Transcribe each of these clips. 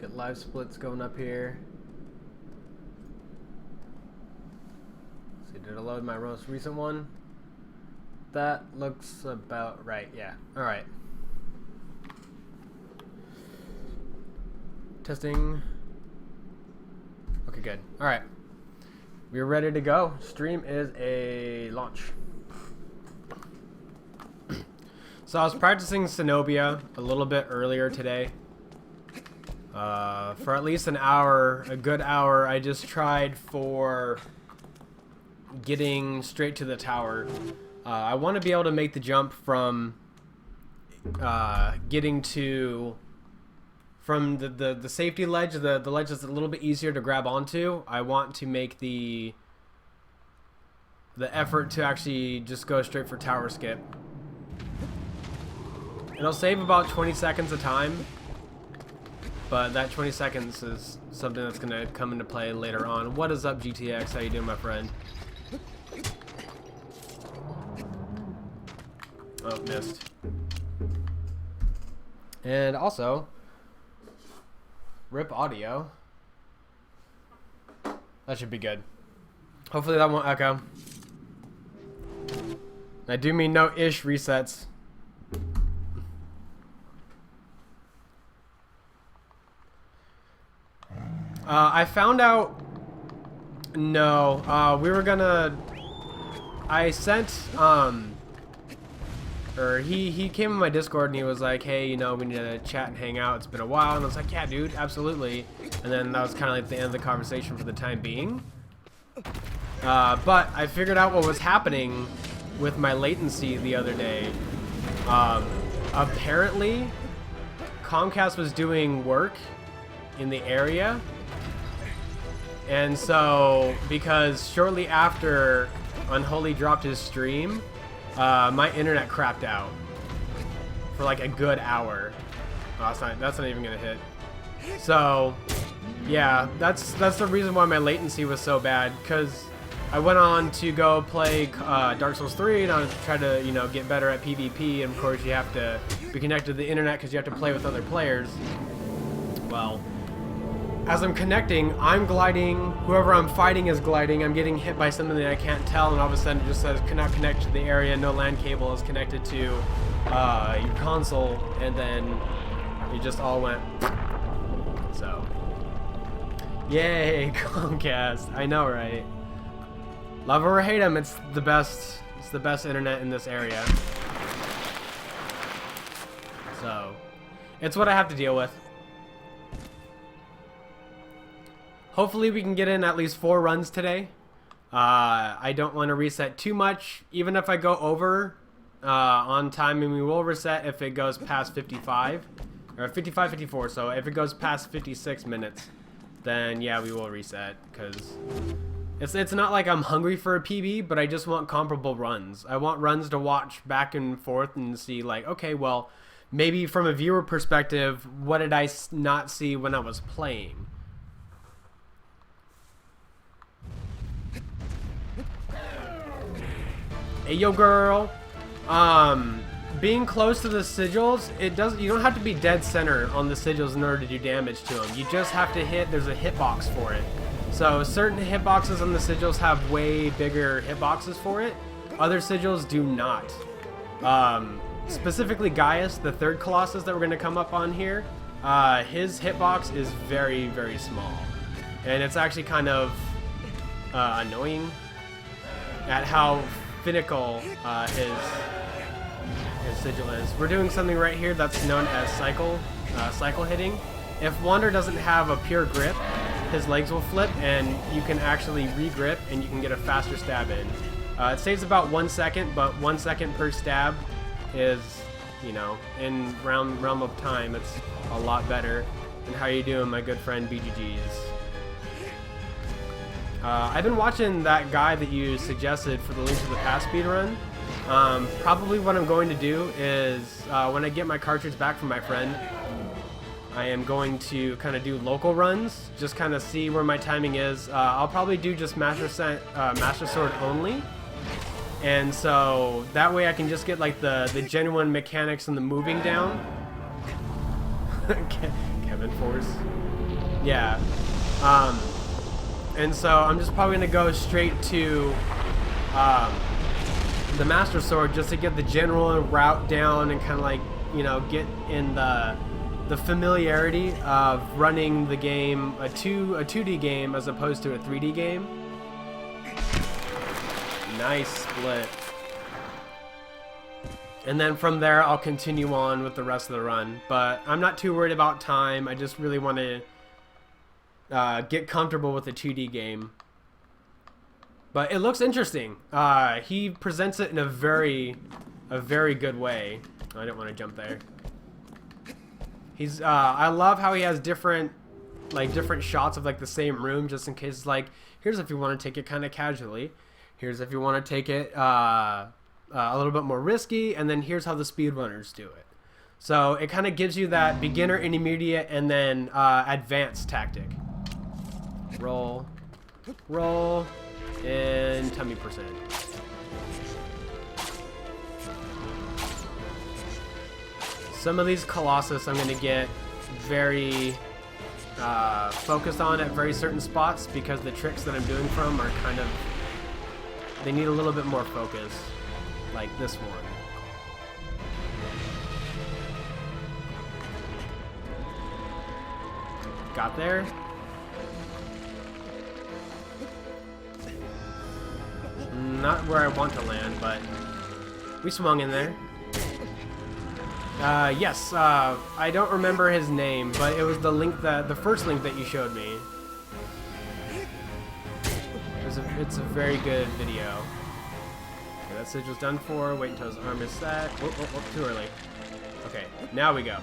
Get live splits going up here. See, did I load my most recent one? That looks about right, yeah. Alright. Testing. Okay, good. Alright. We're ready to go. Stream is a launch. So I was practicing Zenobia a little bit earlier today. For at least an hour, a good hour, I just tried for getting straight to the tower. I want to be able to make the jump from getting to from the safety ledge, the ledge that's a little bit easier to grab onto. I want to make the effort to actually just go straight for tower skip. It'll save about 20 seconds of time, but that 20 seconds is something that's going to come into play later on. What is up, GTX? How you doing, my friend? Oh, missed. And also, rip audio. That should be good. Hopefully that won't echo. I do mean no ish resets. I found out. No, we were gonna. I sent or he came in my Discord and he was like, hey, you know, we need to chat and hang out. It's been a while, and I was like, yeah, dude, absolutely. And then that was kind of like the end of the conversation for the time being. But I figured out what was happening with my latency the other day. Apparently, Comcast was doing work in the area. And so, because shortly after Unholy dropped his stream, my internet crapped out for like a good hour. Oh, that's not even gonna hit. So, yeah, that's the reason why my latency was so bad. Cause I went on to go play Dark Souls 3, and I was trying to, you know, get better at PvP. And of course, you have to be connected to the internet because you have to play with other players. Well, as I'm connecting, I'm gliding. Whoever I'm fighting is gliding. I'm getting hit by something that I can't tell, and all of a sudden it just says cannot connect to the area. No LAN cable is connected to your console, and then it just all went. So, yay, Comcast! I know, right? Love or hate them, it's the best. It's the best internet in this area. So, it's what I have to deal with. Hopefully we can get in at least 4 runs today. I don't want to reset too much. Even if I go over on time, and we will reset if it goes past 55. Or 55, 54. So if it goes past 56 minutes, then yeah, we will reset. Because it's not like I'm hungry for a PB, but I just want comparable runs. I want runs to watch back and forth and see like, okay, well, maybe from a viewer perspective, what did I not see when I was playing? Hey, yo, girl. Being close to the sigils, you don't have to be dead center on the sigils in order to do damage to them. You just have to hit. There's a hitbox for it. So certain hitboxes on the sigils have way bigger hitboxes for it. Other sigils do not. Specifically Gaius, the third Colossus that we're going to come up on here, his hitbox is very, very small. And it's actually kind of annoying at how finical his sigil is. We're doing something right here that's known as cycle hitting. If Wander doesn't have a pure grip, his legs will flip, and you can actually re-grip, and you can get a faster stab in. It saves about 1 second, but 1 second per stab is, you know, in realm of time, it's a lot better. And how you doing, my good friend BGGs? I've been watching that guy that you suggested for the Link to the Past speedrun. Probably what I'm going to do is, when I get my cartridge back from my friend, I am going to kind of do local runs, just kind of see where my timing is. I'll probably do just Master Sword only. And so that way I can just get like the genuine mechanics and the moving down. Kevin Enforce. Yeah. And so I'm just probably gonna go straight to the Master Sword just to get the general route down and kind of like, you know, get in the familiarity of running the game, a 2D game as opposed to a 3D game. Nice split. And then from there, I'll continue on with the rest of the run. But I'm not too worried about time. I just really want to get comfortable with the 2D game. But it looks interesting. He presents it in a very good way. I didn't want to jump there. He's I love how he has different shots of like the same room, just in case. Like, here's if you want to take it kind of casually. Here's if you want to take it a little bit more risky, and then here's how the speedrunners do it. So it kind of gives you that beginner, intermediate, and then advanced tactic. Roll, roll, and tummy percent. Some of these Colossus I'm going to get very focused on at very certain spots because the tricks that I'm doing from are kind of, they need a little bit more focus, like this one. Got there. Not where I want to land, but we swung in there. Yes, I don't remember his name, but it was the link the first link that you showed me. It's a very good video. Okay, that sigil's done for. Wait until his arm is set. Whoop, whoop, whoop, too early. Okay, now we go.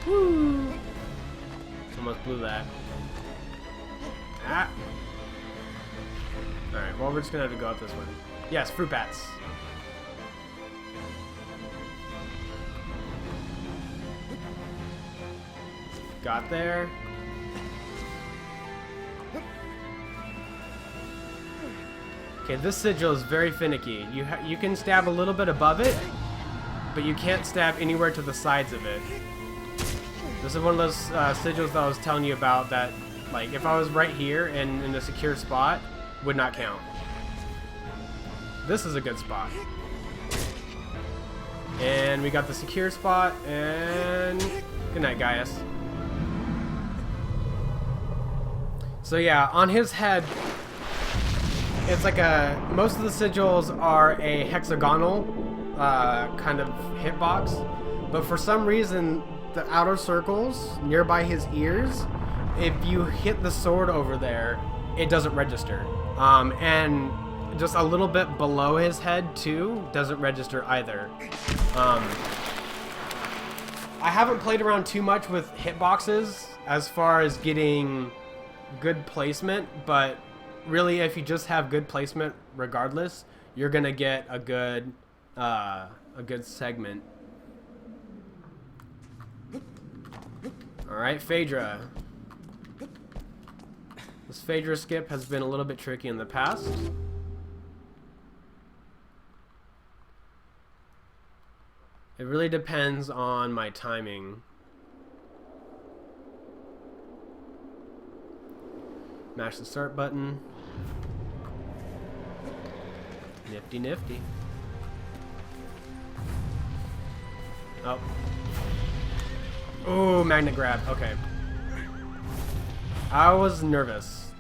Woo! Almost blew that. Ah! Alright, well, we're just gonna have to go up this one. Yes, fruit bats. Got there. Okay, this sigil is very finicky. You can stab a little bit above it, but you can't stab anywhere to the sides of it. This is one of those sigils that I was telling you about that, like, if I was right here and in a secure spot, would not count. This is a good spot. And we got the secure spot, and good night, Gaius. So yeah, on his head, it's like most of the sigils are a hexagonal kind of hitbox, but for some reason, the outer circles nearby his ears, if you hit the sword over there, it doesn't register. And just a little bit below his head too doesn't register either. I haven't played around too much with hitboxes as far as getting good placement, but really if you just have good placement regardless, you're gonna get a good segment. Alright, Phaedra. This Phaedra skip has been a little bit tricky in the past. It really depends on my timing. Mash the start button. Nifty, nifty. Oh. Oh, magnet grab. Okay. I was nervous.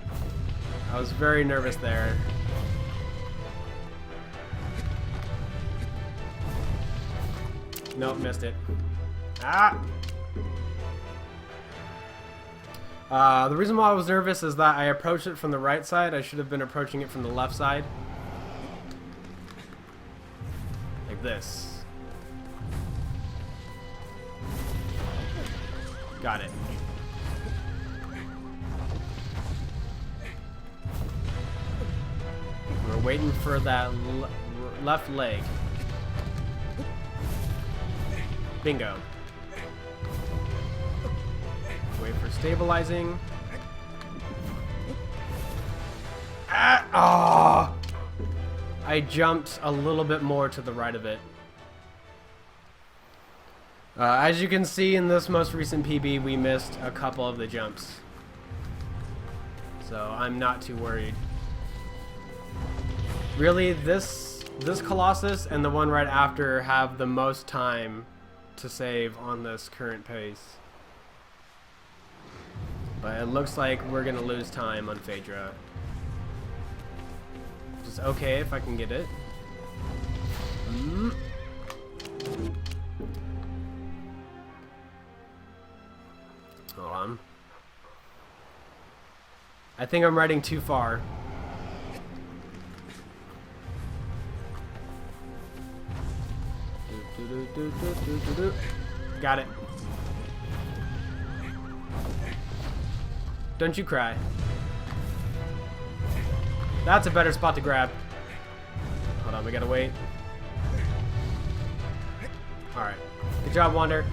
I was very nervous there. Nope, missed it. Ah! The reason why I was nervous is that I approached it from the right side. I should have been approaching it from the left side. Like this. Got it. We're waiting for that left leg. Bingo. Wait for stabilizing. Ah! Oh! I jumped a little bit more to the right of it. As you can see in this most recent PB, we missed a couple of the jumps. So I'm not too worried. Really, this Colossus and the one right after have the most time to save on this current pace. But it looks like we're going to lose time on Phaedra. Which is okay if I can get it. Hold on. I think I'm riding too far. Got it. Don't you cry. That's a better spot to grab. Hold on, we gotta wait. Alright. Good job, Wander.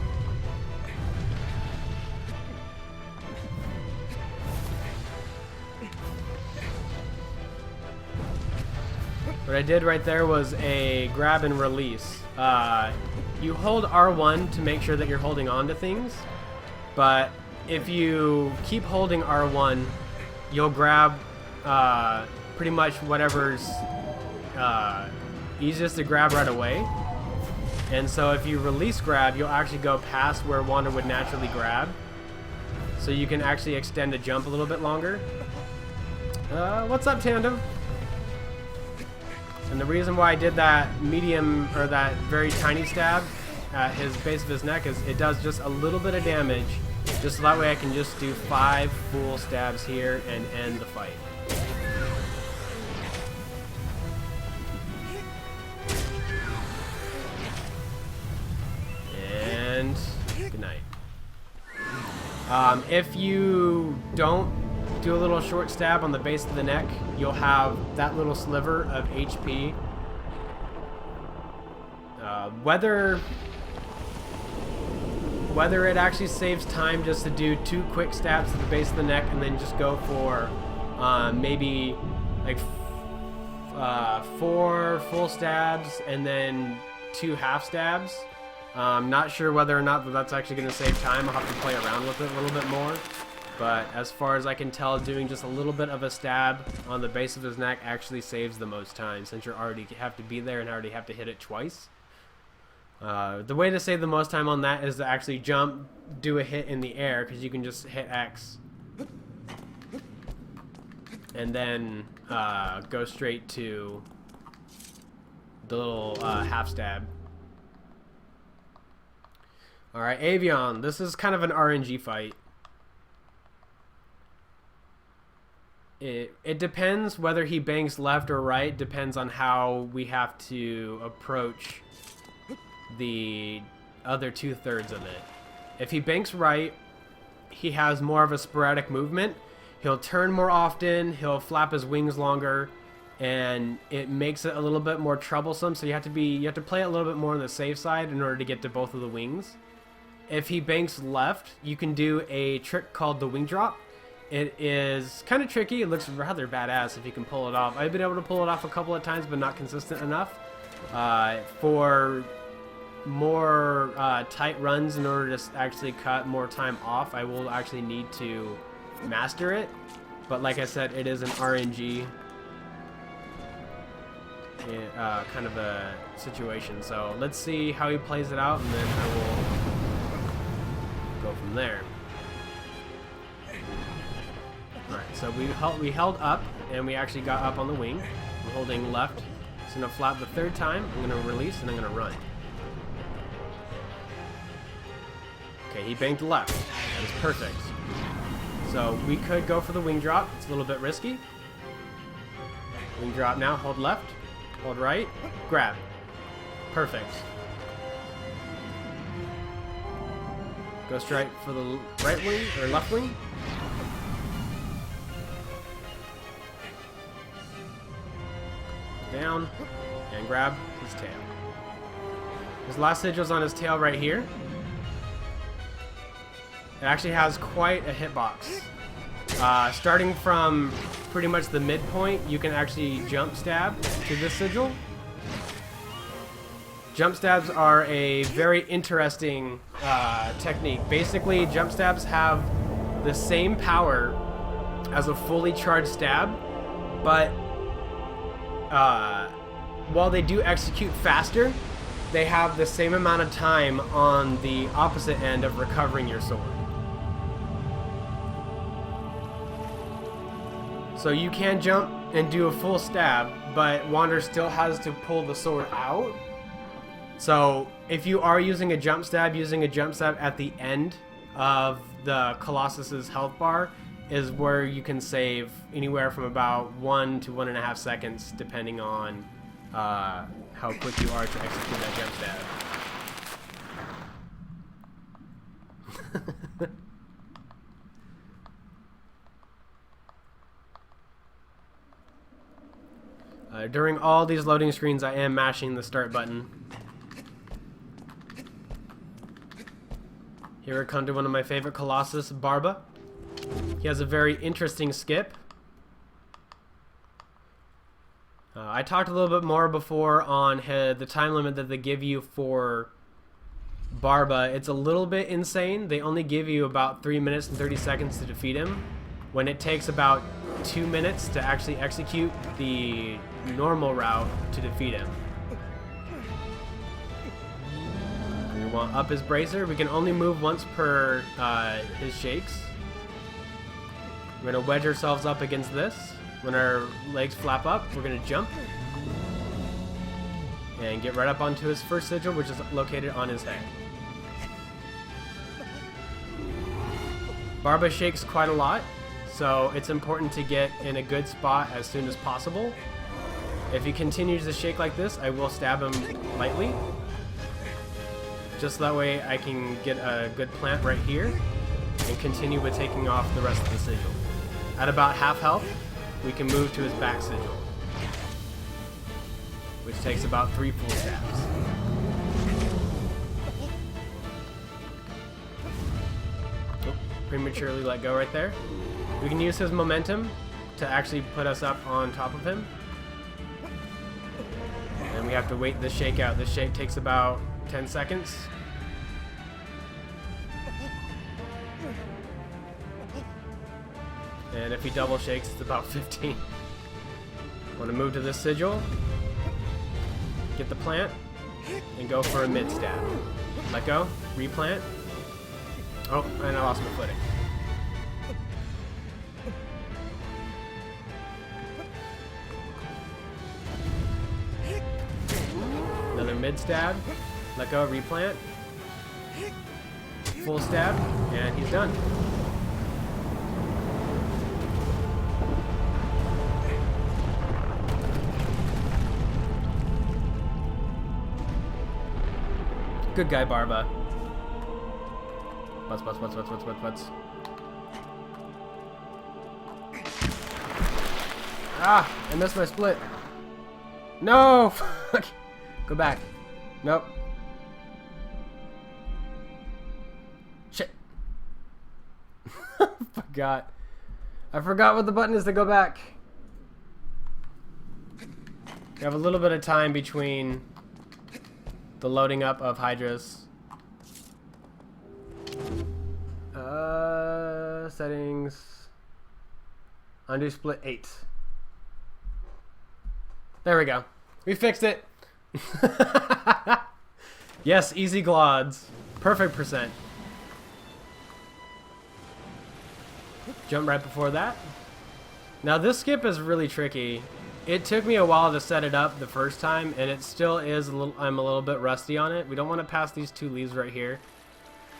What I did right there was a grab and release. You hold R1 to make sure that you're holding on to things, but if you keep holding R1, you'll grab pretty much whatever's easiest to grab right away. And so if you release grab, you'll actually go past where Wander would naturally grab. So you can actually extend a jump a little bit longer. What's up, Tandem? And the reason why I did that medium, or that very tiny stab at his base of his neck is it does just a little bit of damage. Just so that way I can just do 5 full stabs here and end the fight. And good night. If you don't do a little short stab on the base of the neck, you'll have that little sliver of HP. Whether it actually saves time just to do 2 quick stabs to the base of the neck and then just go for maybe like 4 full stabs and then 2 half stabs. I'm not sure whether or not that's actually going to save time. I'll have to play around with it a little bit more. But as far as I can tell, doing just a little bit of a stab on the base of his neck actually saves the most time, since you already have to be there and already have to hit it twice. The way to save the most time on that is to actually jump, do a hit in the air, because you can just hit X. And then go straight to the little half stab. Alright, Avion. This is kind of an RNG fight. It depends whether he banks left or right, depends on how we have to approach the other 2/3 of it. If he banks right, he has more of a sporadic movement. He'll turn more often, he'll flap his wings longer, and it makes it a little bit more troublesome, so you have to play a little bit more on the safe side in order to get to both of the wings. If he banks left, you can do a trick called the wing drop. It is kind of tricky. It looks rather badass if you can pull it off. I've been able to pull it off a couple of times, but not consistent enough. For more tight runs, in order to actually cut more time off, I will actually need to master it. But like I said, it is an RNG kind of a situation. So let's see how he plays it out, and then I will go from there. Alright, so we held up, and we actually got up on the wing. I'm holding left. So I'm going to flap the 3rd time, I'm going to release, and I'm going to run. Okay, he banked left. That is perfect. So we could go for the wing drop. It's a little bit risky. Wing drop now, hold left, hold right, grab. Perfect. Go straight for the right wing, or left wing. Down and grab his tail. His last sigil's on his tail right here. It actually has quite a hitbox. Starting from pretty much the midpoint, you can actually jump stab to this sigil. Jump stabs are a very interesting technique. Basically, jump stabs have the same power as a fully charged stab, but while they do execute faster, they have the same amount of time on the opposite end of recovering your sword. So you can jump and do a full stab, but Wander still has to pull the sword out. So if you are using a jump stab at the end of the Colossus's health bar is where you can save anywhere from about 1 to 1.5 seconds, depending on how quick you are to execute that jump stab. During all these loading screens, I am mashing the start button. Here we come to one of my favorite Colossus, Barba. He has a very interesting skip. I talked a little bit more before on the time limit that they give you for Barba. It's a little bit insane. They only give you about 3 minutes and 30 seconds to defeat him, when it takes about 2 minutes to actually execute the normal route to defeat him. We want up his bracer. We can only move once per his shakes. We're going to wedge ourselves up against this. When our legs flap up, we're going to jump and get right up onto his first sigil, which is located on his head. Barba shakes quite a lot, so it's important to get in a good spot as soon as possible. If he continues to shake like this, I will stab him lightly. Just that way I can get a good plant right here and continue with taking off the rest of the sigil. At about half health, we can move to his back sigil, which takes about 3 full stabs. Oh, prematurely let go right there. We can use his momentum to actually put us up on top of him. And we have to wait this shake out. This shake takes about 10 seconds. And if he double shakes, it's about 15. Want to move to this sigil, get the plant, and go for a mid stab. Let go, replant. Oh, and I lost my footing. Another mid stab, let go, replant. Full stab, and he's done. Good guy, Barba. Butts. Ah! I missed my split. No! Fuck! Go back. Nope. Shit. Forgot. I forgot what the button is to go back. We have a little bit of time between the loading up of Hydras. Settings. Undo split 8. There we go. We fixed it. Yes, easy glods. Perfect percent. Jump right before that. Now this skip is really tricky. It took me a while to set it up the first time, and it still is a little. I'm a little bit rusty on it. We don't want to pass these 2 leaves right here.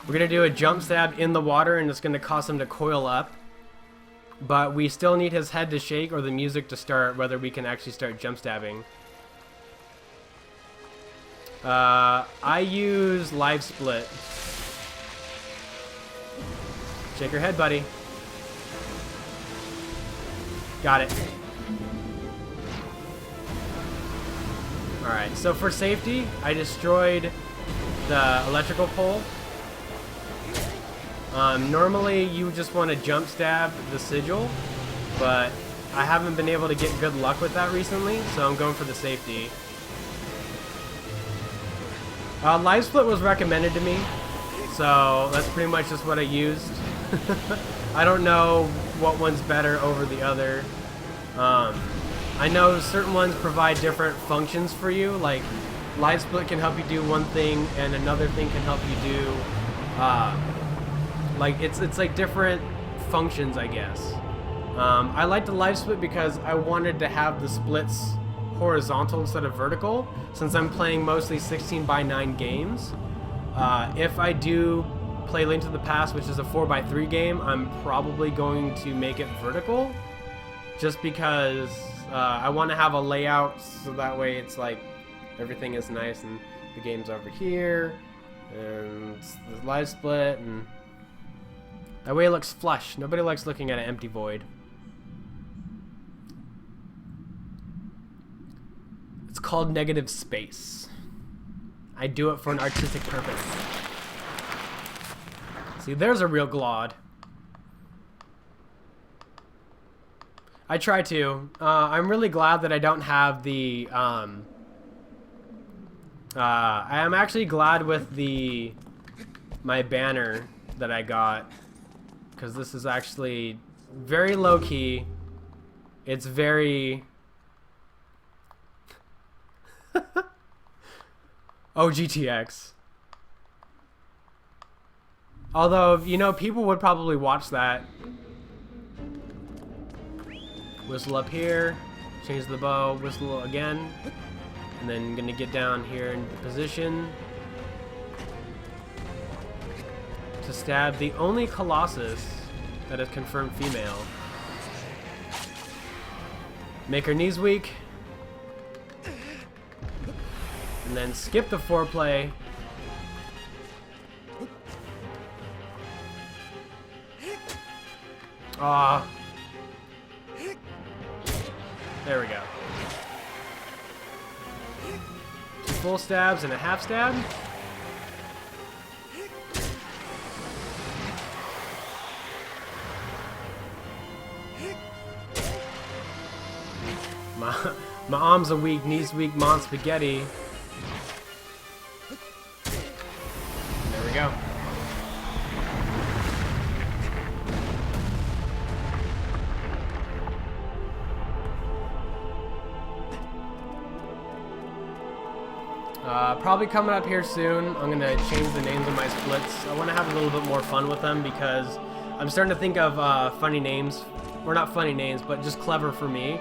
We're gonna do a jump stab in the water, and it's gonna cause him to coil up. But we still need his head to shake or the music to start, whether we can actually start jump stabbing. I use live split. Shake your head, buddy. Got it. Alright, so for safety, I destroyed the electrical pole. Normally, you just want to jump stab the sigil, but I haven't been able to get good luck with that recently, so I'm going for the safety. Live split was recommended to me, so that's pretty much just what I used. I don't know what one's better over the other. I know certain ones provide different functions for you, like live split can help you do one thing and another thing can help you do like it's like different functions, I guess. I like the live split because I wanted to have the splits horizontal instead of vertical, since I'm playing mostly 16:9 games. If I do play Link to the Past, which is a 4:3 game, I'm probably going to make it vertical, just because I want to have a layout so that way it's like everything is nice and the game's over here and it's the live split, and that way it looks flush. Nobody likes looking at an empty void. It's called negative space. I do it for an artistic purpose. See, there's a real Glod. I try to. I'm really glad that I don't have the... I am actually glad with my banner that I got, because this is actually very low-key. It's very... Oh, GTX. Although, you know, people would probably watch that. Whistle up here, change the bow, whistle again, and then gonna get down here in position to stab the only Colossus that is confirmed female. Make her knees weak, and then skip the foreplay. Ah. There we go. 2 full stabs and a half stab. My arms are weak, knees weak, mon spaghetti. There we go. Probably coming up here soon, I'm going to change the names of my splits. I want to have a little bit more fun with them because I'm starting to think of funny names. Or not funny names, but just clever for me.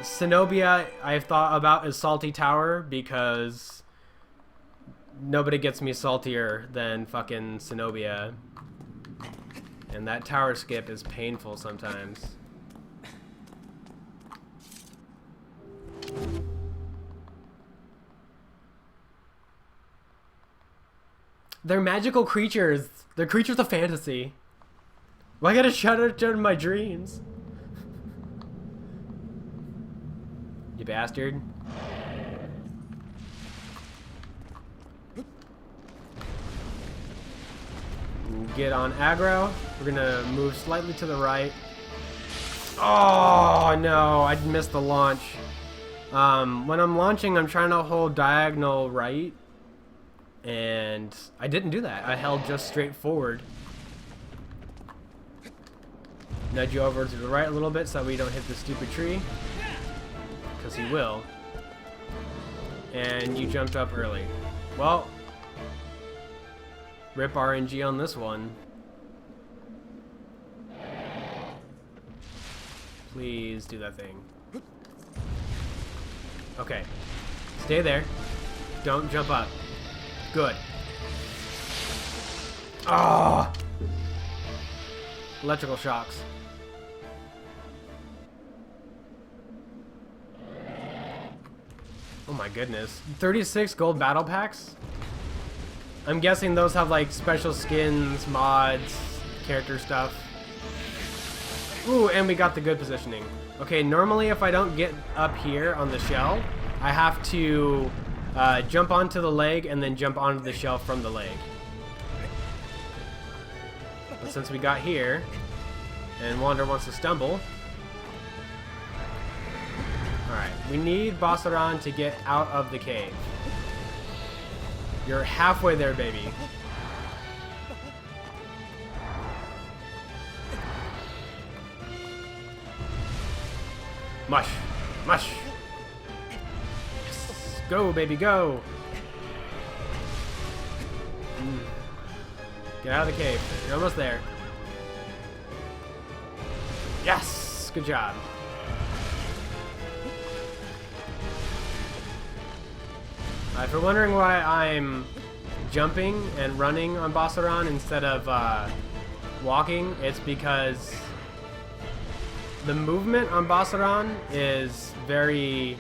Zenobia, I've thought about as Salty Tower because nobody gets me saltier than fucking Zenobia. And that tower skip is painful sometimes. They're magical creatures. They're creatures of fantasy. Why gotta shut it in my dreams? You bastard. Get on aggro. We're gonna move slightly to the right. Oh no, I missed the launch. When I'm launching, I'm trying to hold diagonal right. And I didn't do that. I held just straight forward. Nudge you over to the right a little bit so we don't hit the stupid tree. Because he will. And you jumped up early. Well, rip RNG on this one. Please do that thing. Okay. Stay there. Don't jump up. Good. Ah! Oh! Electrical shocks. Oh my goodness. 36 gold battle packs? I'm guessing those have like special skins, mods, character stuff. Ooh, and we got the good positioning. Okay, normally if I don't get up here on the shell, I have to jump onto the leg and then jump onto the shell from the leg. But since we got here, and Wander wants to stumble. Alright, we need Bossaran to get out of the cave. You're halfway there, baby. Mush. Mush. Yes. Go, baby, go. Get out of the cave. You're almost there. Yes! Good job. If you're wondering why I'm jumping and running on Bossaron instead of walking, it's because the movement on Bossaron is very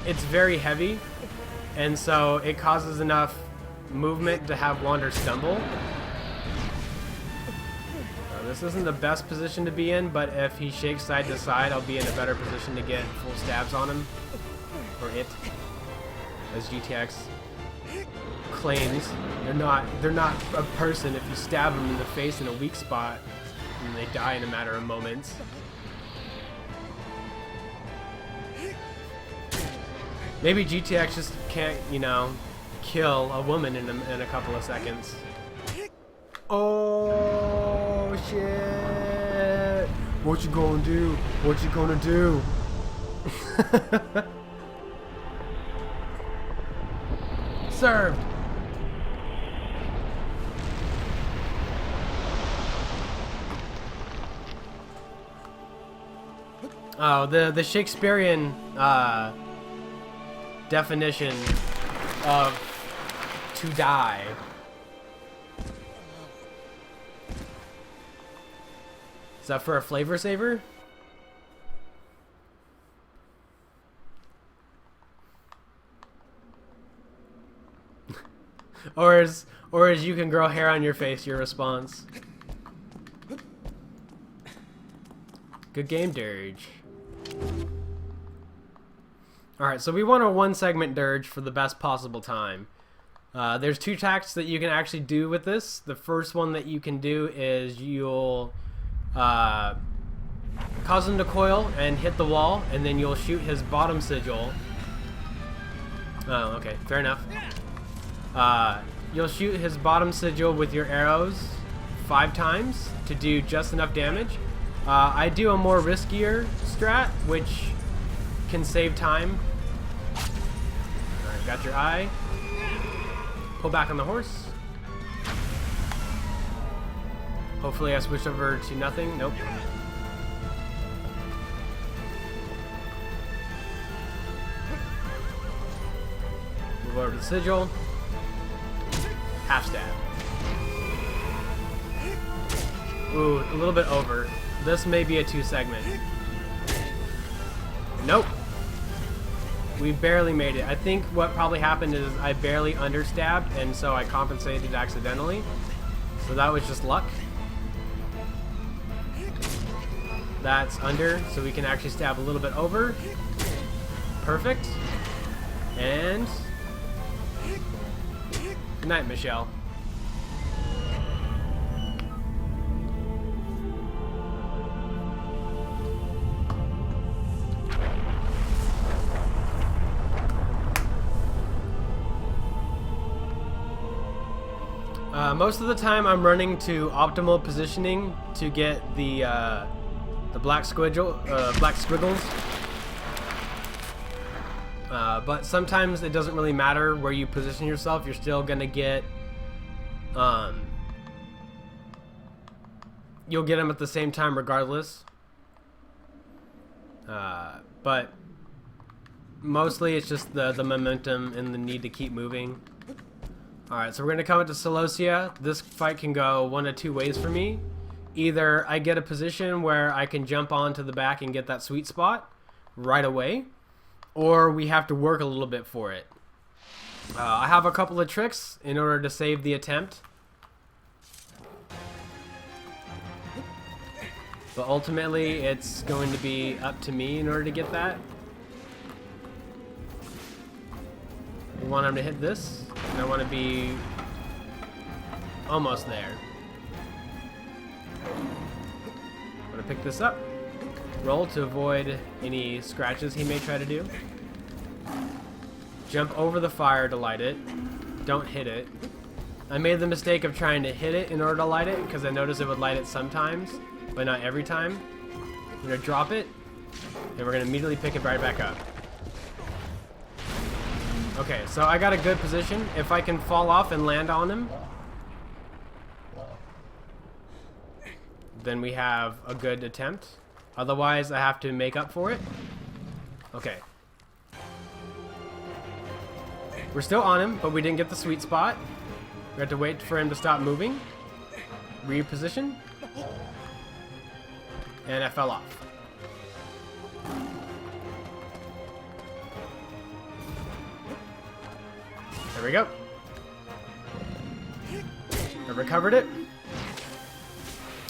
it's very heavy, and so it causes enough movement to have Wander stumble. This isn't the best position to be in, but if he shakes side to side, I'll be in a better position to get full stabs on him. Or it, as GTX claims. They're not a person if you stab them in the face in a weak spot and they die in a matter of moments. Maybe GTX just can't, you know, kill a woman in a couple of seconds. Oh shit! What you gonna do? What you gonna do? Served. Oh, the Shakespearean definition of to die. Is that for a flavor saver? Or as you can grow hair on your face, your response. Good game, Dirge. Alright, so we want a 1-segment Dirge for the best possible time. There's 2 tactics that you can actually do with this. The first one that you can do is you'll cause him to coil and hit the wall, and then you'll shoot his bottom sigil. Oh, okay, fair enough. You'll shoot his bottom sigil with your arrows 5 times to do just enough damage. I do a more riskier strat, which can save time. Alright, got your eye. Pull back on the horse. Hopefully I switched over to nothing. Nope. Move over to the sigil. Half stab. Ooh, a little bit over. This may be a 2-segment. Nope. We barely made it. I think what probably happened is I barely understabbed, and so I compensated accidentally. So that was just luck. That's under, so we can actually stab a little bit over. Perfect. And good night, Michelle. Most of the time I'm running to optimal positioning to get the black squiggles. But sometimes it doesn't really matter where you position yourself. You're still gonna get you'll get them at the same time regardless. But mostly it's just the momentum and the need to keep moving. Alright, so we're gonna come into Celosia. This fight can go one of 2 ways for me. Either I get a position where I can jump onto the back and get that sweet spot right away, or we have to work a little bit for it. I have a couple of tricks in order to save the attempt. But ultimately, it's going to be up to me in order to get that. We want him to hit this, and I want to be almost there. I'm going to pick this up, roll to avoid any scratches he may try to do. Jump over the fire to light it. Don't hit it. I made the mistake of trying to hit it in order to light it because I noticed it would light it sometimes, but not every time. I'm going to drop it, and we're going to immediately pick it right back up. Okay, so I got a good position. If I can fall off and land on him, then we have a good attempt. Otherwise, I have to make up for it. Okay. We're still on him, but we didn't get the sweet spot. We have to wait for him to stop moving. Reposition. And I fell off. There we go. I recovered it.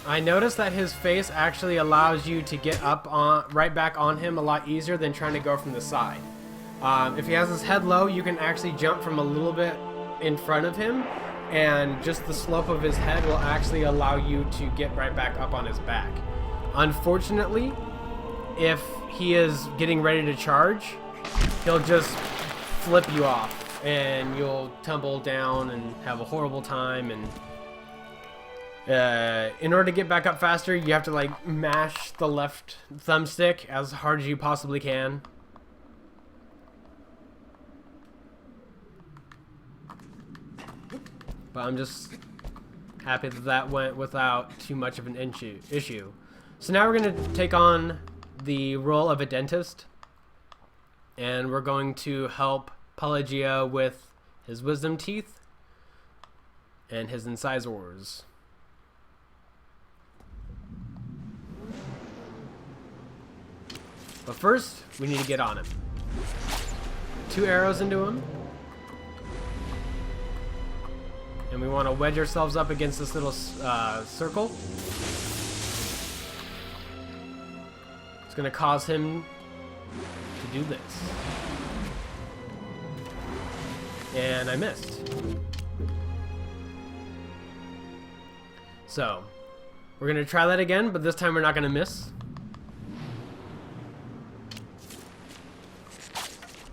I noticed that his face actually allows you to get up on right back on him a lot easier than trying to go from the side. If he has his head low, you can actually jump from a little bit in front of him, and just the slope of his head will actually allow you to get right back up on his back. Unfortunately, if he is getting ready to charge, he'll just flip you off, and you'll tumble down and have a horrible time. And in order to get back up faster, you have to like mash the left thumbstick as hard as you possibly can. But I'm just happy that that went without too much of an issue. So now we're going to take on the role of a dentist. And we're going to help Pelagia with his wisdom teeth and his incisors. But first, we need to get on him. 2 arrows into him. And we want to wedge ourselves up against this little circle. It's going to cause him to do this. And I missed. So, we're going to try that again, but this time we're not going to miss.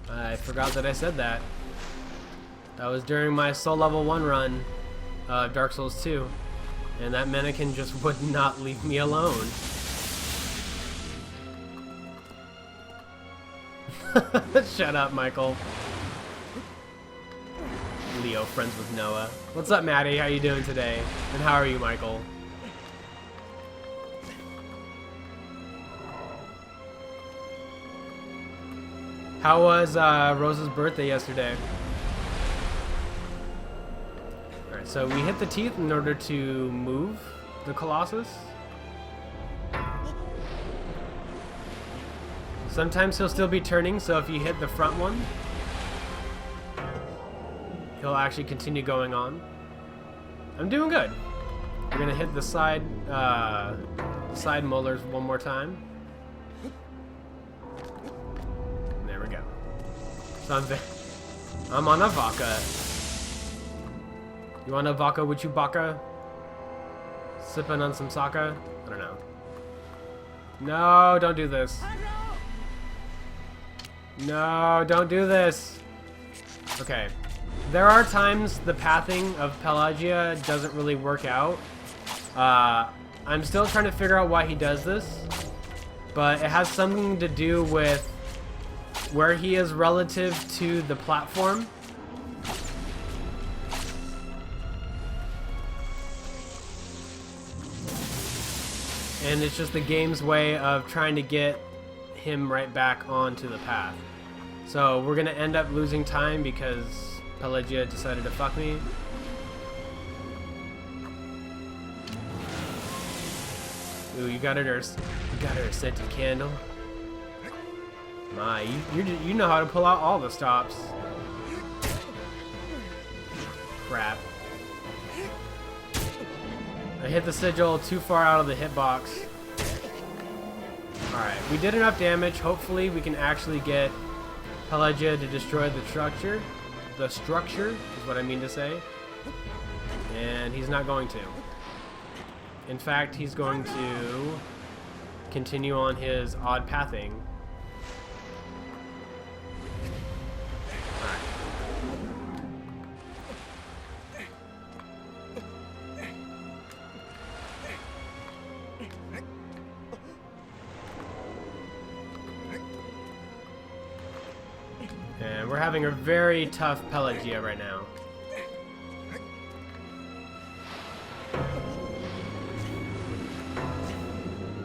I forgot that I said that. That was during my Soul Level 1 run, Dark Souls 2, and that mannequin just would not leave me alone. Shut up, Michael. Leo, friends with Noah. What's up, Maddie? How you doing today? And how are you, Michael? How was Rose's birthday yesterday? Alright, so we hit the teeth in order to move the Colossus. Sometimes he'll still be turning, so if you hit the front one, he'll actually continue going on. I'm doing good. We're gonna hit the side molars one more time. There we go. So I'm on a vodka. You want a vodka with Chewbacca? Sipping on some sake? I don't know. No, don't do this. No, don't do this. Okay. There are times the pathing of Pelagia doesn't really work out. I'm still trying to figure out why he does this, but it has something to do with where he is relative to the platform. And it's just the game's way of trying to get him right back onto the path. So we're gonna end up losing time because Pelagia decided to fuck me. Ooh, you got her a scented candle. My, you know how to pull out all the stops. Crap. I hit the sigil too far out of the hitbox. Alright, we did enough damage. Hopefully we can actually get Pelagia to destroy the structure. The structure is what I mean to say. And he's not going to. In fact, he's going to continue on his odd pathing. Alright. And we're having a very tough Pelagia right now.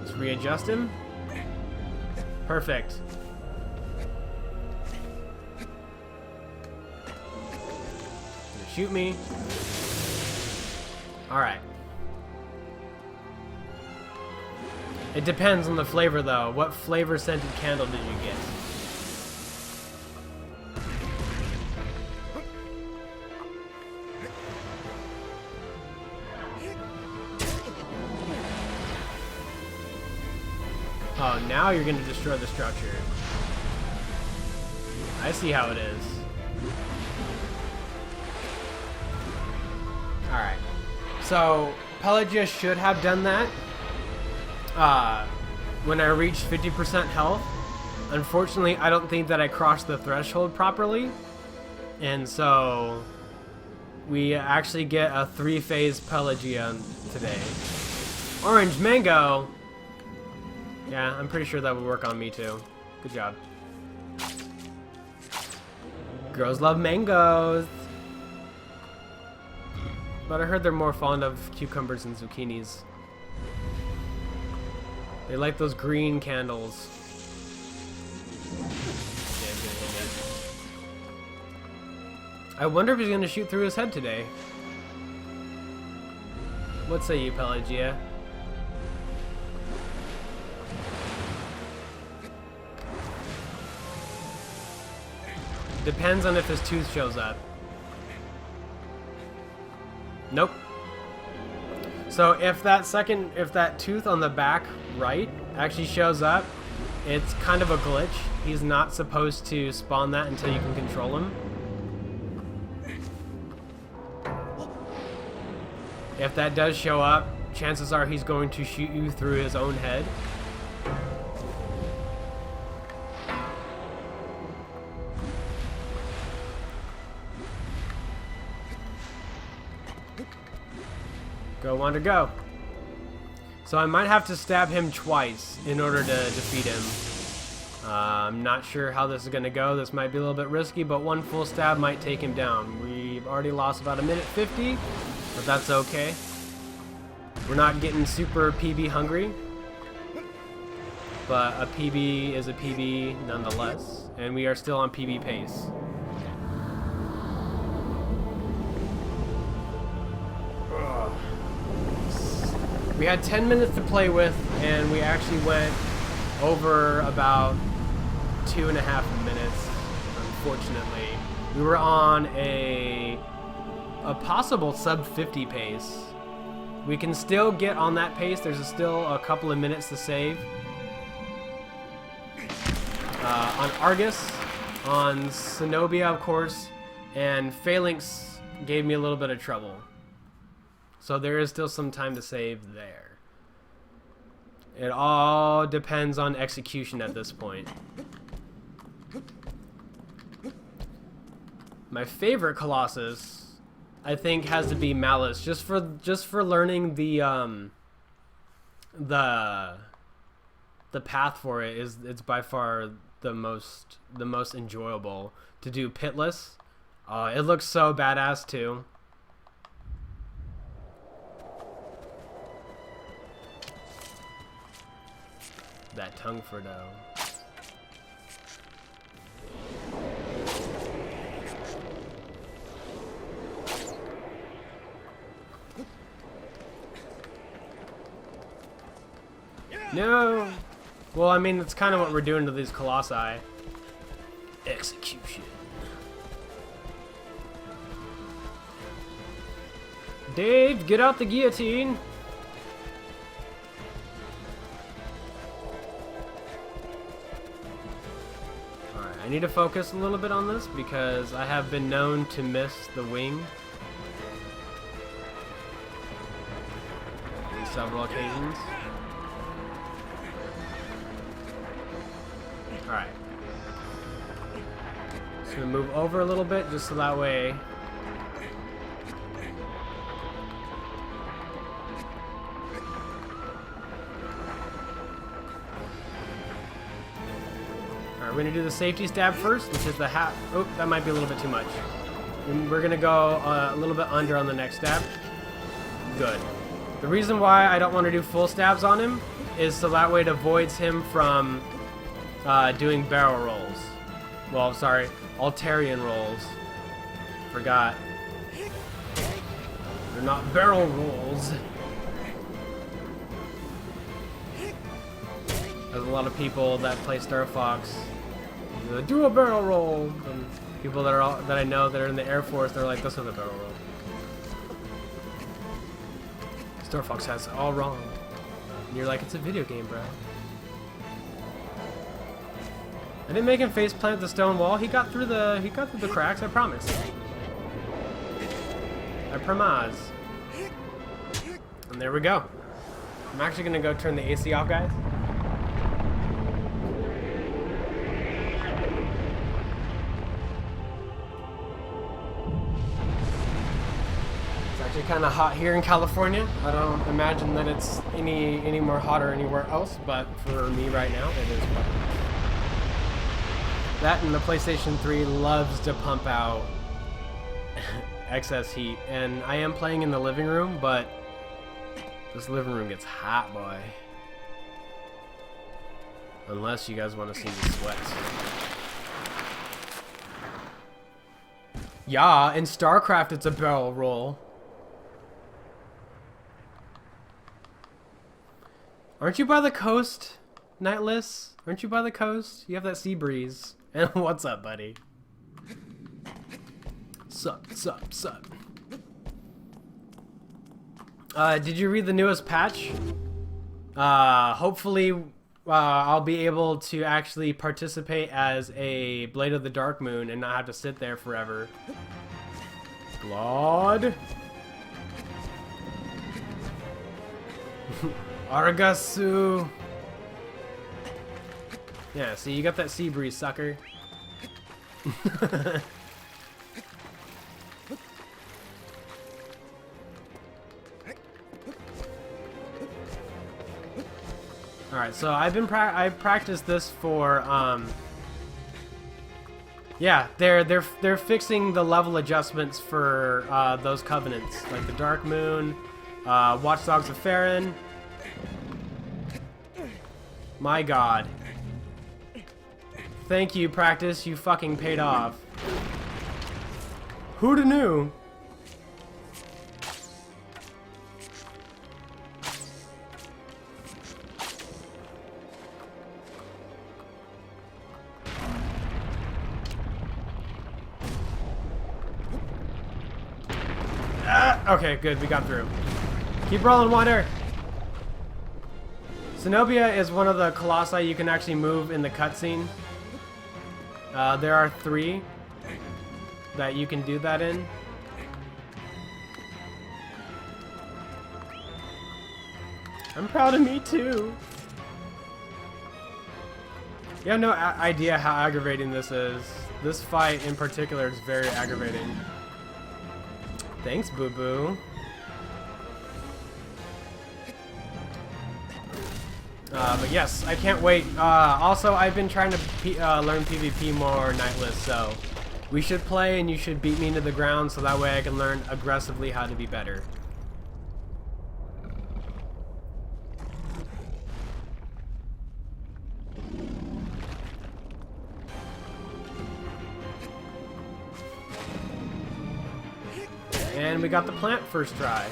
Let's readjust him. Perfect. Shoot me. Alright. It depends on the flavor though. What flavor scented candle did you get? Oh, now you're going to destroy the structure. I see how it is. Alright. So, Pelagia should have done that when I reached 50% health. Unfortunately, I don't think that I crossed the threshold properly. And so, we actually get a 3-phase Pelagia today. Orange mango! Yeah, I'm pretty sure that would work on me too. Good job. Girls love mangoes. But I heard they're more fond of cucumbers and zucchinis. They like those green candles. I wonder if he's gonna shoot through his head today. What say you, Pelagia? Depends on if his tooth shows up. Nope. So if that tooth on the back right actually shows up, it's kind of a glitch. He's not supposed to spawn that until you can control him. If that does show up, chances are he's going to shoot you through his own head. Go, Wander, go. So I might have to stab him twice in order to defeat him. I'm not sure how this is going to go. This might be a little bit risky, but one full stab might take him down. We've already lost about 1:50, but that's okay. We're not getting super PB hungry, but a PB is a PB nonetheless, and we are still on PB pace. We had 10 minutes to play with, and we actually went over about 2.5 minutes, unfortunately. We were on a possible sub 50 pace. We can still get on that pace. There's still a couple of minutes to save. On Argus, on Zenobia, of course, and Phalanx gave me a little bit of trouble. So there is still some time to save there. It all depends on execution at this point. My favorite Colossus, I think, has to be Malice, just for learning the path for it. It's by far the most enjoyable to do pitless. It looks so badass too. That tongue for dough. No! Well, I mean, that's kind of what we're doing to these Colossi. Execution. Dave, get out the guillotine! I need to focus a little bit on this because I have been known to miss the wing on several occasions. Alright. Just gonna move over a little bit just so that way We're gonna do the safety stab first, which is the half. Oh, that might be a little bit too much. And we're gonna go a little bit under on the next stab. Good. The reason why I don't want to do full stabs on him is so that way it avoids him from doing barrel rolls. Well, sorry, Altarian rolls. Forgot. They're not barrel rolls. There's a lot of people that play Star Fox. Do a barrel roll. And people that are that I know that are in the Air Force, they're like, "That's not a barrel roll." Star Fox has it all wrong. And you're like, "It's a video game, bro." I didn't make him face plant the stone wall. He got through the cracks. I promise. I promise. And there we go. I'm actually gonna go turn the AC off, guys. It's kind of hot here in California. I don't imagine that it's any more hotter anywhere else, but for me right now, it is quite hot. That and the PlayStation 3 loves to pump out excess heat, and I am playing in the living room, but this living room gets hot, boy. Unless you guys want to see me sweat. Yeah, in StarCraft it's a barrel roll. Aren't you by the coast, Nightless? Aren't you by the coast? You have that sea breeze. And what's up, buddy? Sup. Did you read the newest patch? Hopefully, I'll be able to actually participate as a Blade of the Dark Moon and not have to sit there forever. Glod. Argasu. Yeah, see, you got that sea breeze, sucker. Alright, so I practiced this for yeah, they're fixing the level adjustments for those covenants, like the Dark Moon, Watchdogs of Farron. My god. Thank you, practice. You fucking paid off. Who'da knew? Okay, good. We got through. Keep rolling, Wander. Zenobia is one of the colossi you can actually move in the cutscene. There are 3 that you can do that in. I'm proud of me too. You have no idea how aggravating this is. This fight in particular is very aggravating. Thanks, boo-boo. But yes, I can't wait. Also, I've been trying to learn PvP more, Nightless, so we should play and you should beat me into the ground so that way I can learn aggressively how to be better. And we got the plant first try.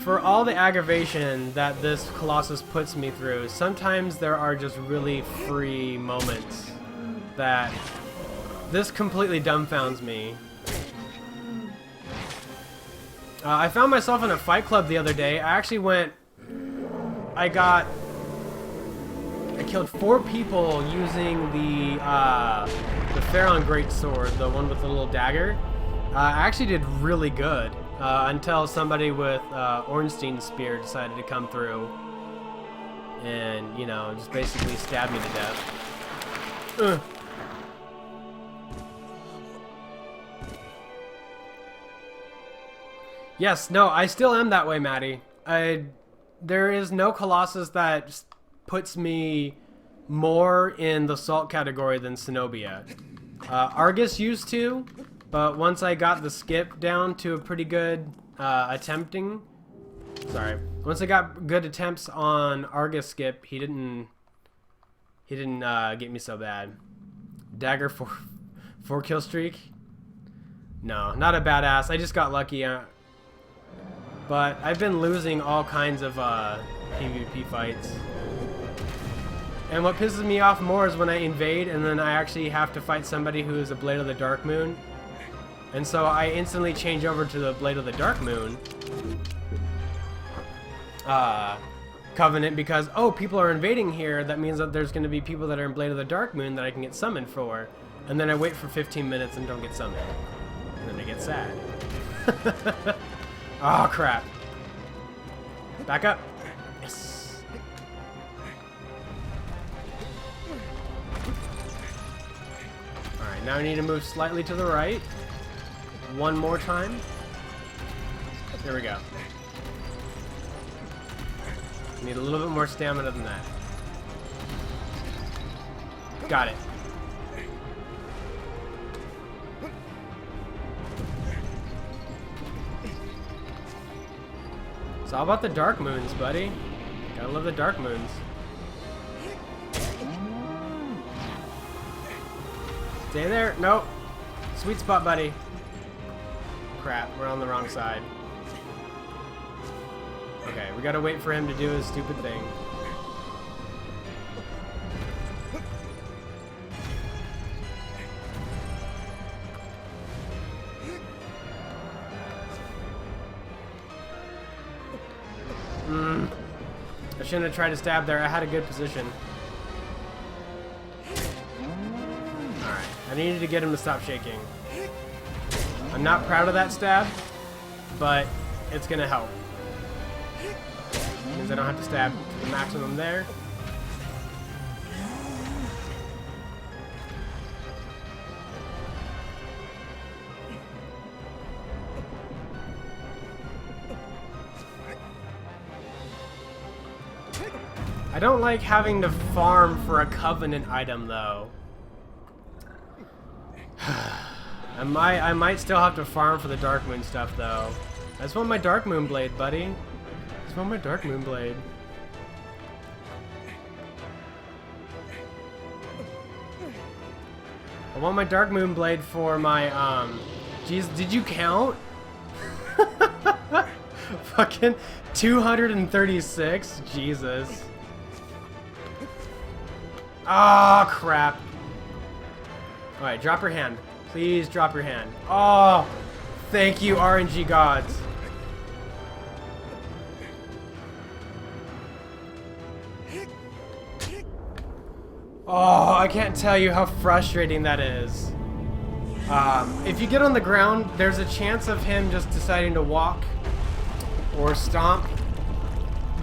For all the aggravation that this Colossus puts me through, sometimes there are just really free moments that this completely dumbfounds me. I found myself in a fight club the other day. I actually went... I killed 4 people using the Pharaon Greatsword, the one with the little dagger. I actually did really good. Until somebody with Ornstein's spear decided to come through and, you know, just basically stab me to death. Yes, no, I still am that way, Maddie. There is no Colossus that puts me more in the salt category than Cenobia. Argus used to, but once I got the skip down to a pretty good once I got good attempts on Argus skip, he didn't get me so bad. Dagger 4 kill streak. No, not a badass. I just got lucky. But I've been losing all kinds of PvP fights. And what pisses me off more is when I invade and then I actually have to fight somebody who is a Blade of the Dark Moon. And so I instantly change over to the Blade of the Dark Moon Covenant because, oh, people are invading here. That means that there's going to be people that are in Blade of the Dark Moon that I can get summoned for. And then I wait for 15 minutes and don't get summoned. And then I get sad. Oh, crap. Back up. Yes. Alright, now I need to move slightly to the right. One more time. There we go. Need a little bit more stamina than that. Got it. It's all about the dark moons, buddy. Gotta love the dark moons. Stay there. Nope. Sweet spot, buddy. Crap, we're on the wrong side. Okay, we gotta wait for him to do his stupid thing. I shouldn't have tried to stab there. I had a good position. Alright, I needed to get him to stop shaking. I'm not proud of that stab, but it's gonna help. Means I don't have to stab to the maximum there. I don't like having to farm for a Covenant item, though. I might still have to farm for the Dark Moon stuff, though. I just want my Dark Moon Blade, buddy. I just want my Dark Moon Blade. I want my Dark Moon Blade for my, Jeez, did you count? Fucking 236? Jesus. Ah, oh, crap. Alright, drop your hand. Please drop your hand. Oh, thank you, RNG gods. Oh, I can't tell you how frustrating that is. If you get on the ground, there's a chance of him just deciding to walk or stomp.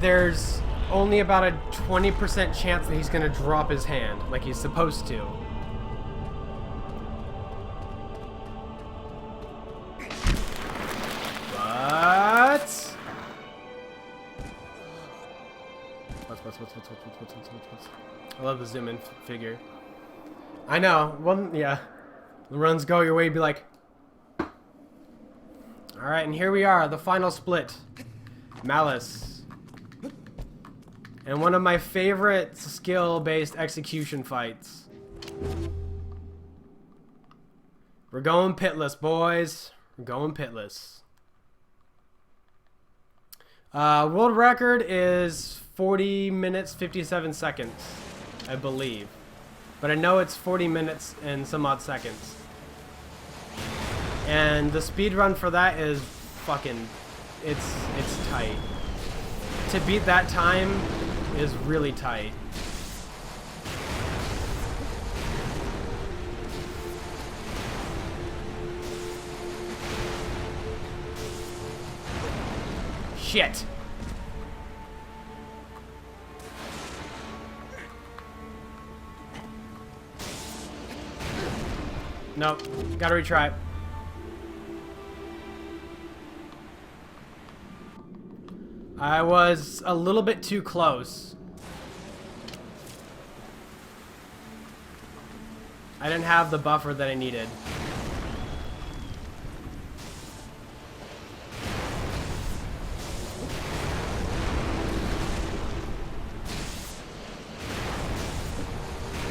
There's only about a 20% chance that he's going to drop his hand like he's supposed to. But... What's? I love the zoom in figure. I know. Well, yeah. The runs go your way, be like... Alright, and here we are, the final split. Malice. And one of my favorite skill-based execution fights. We're going pitless, boys. We're going pitless. World record is 40 minutes, 57 seconds, I believe. But I know it's 40 minutes and some odd seconds. And the speed run for that is fucking... It's tight. To beat that time is really tight. Shit. Nope. Gotta retry. I was a little bit too close. I didn't have the buffer that I needed.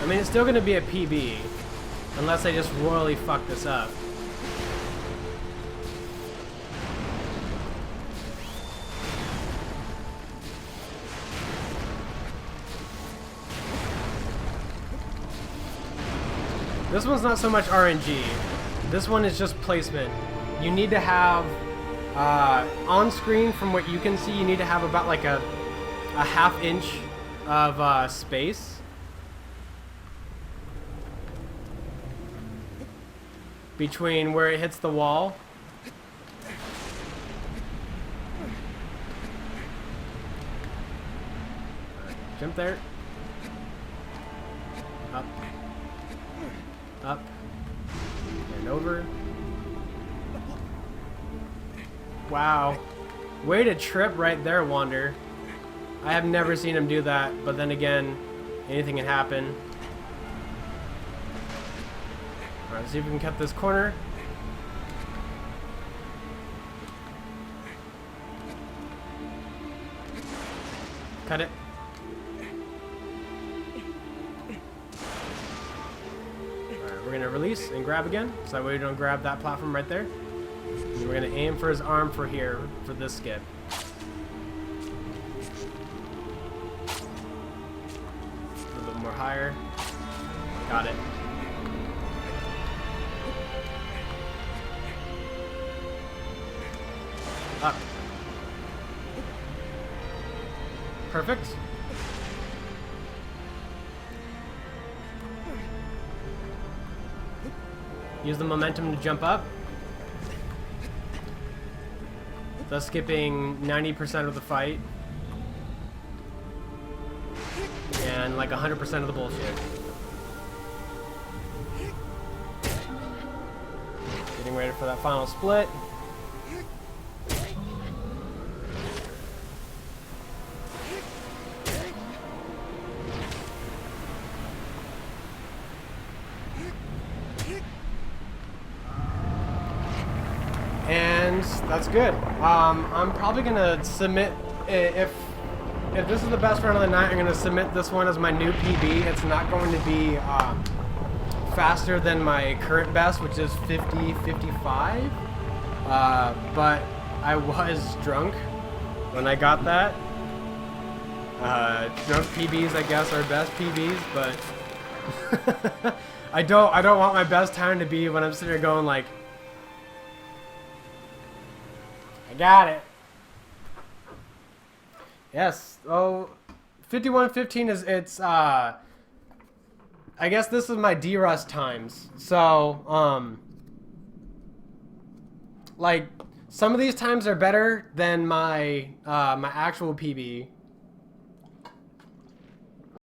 I mean, it's still going to be a PB, unless I just royally fuck this up. This one's not so much RNG. This one is just placement. You need to have, on screen from what you can see, you need to have about like a half inch of space. Between where it hits the wall. Jump there. Up. Up. And over. Wow. Way to trip right there, Wander. I have never seen him do that, but then again, anything can happen. Alright, let's see if we can cut this corner. Cut it. Alright, we're gonna release and grab again, so that way we don't grab that platform right there. And we're gonna aim for his arm for here, for this skip. A little bit more higher. Got it. Up. Perfect. Use the momentum to jump up. Thus skipping 90% of the fight. And like 100% of the bullshit. Getting ready for that final split. And that's good. I'm probably gonna submit, if this is the best round of the night, I'm gonna submit this one as my new PB. It's not going to be faster than my current best, which is 50:55. But I was drunk when I got that. Drunk PBs, I guess, are best PBs, but I don't want my best time to be when I'm sitting here going like, I got it. Yes. Oh, 51:15 is, it's I guess this is my D-Rust times. So, like some of these times are better than my my actual PB.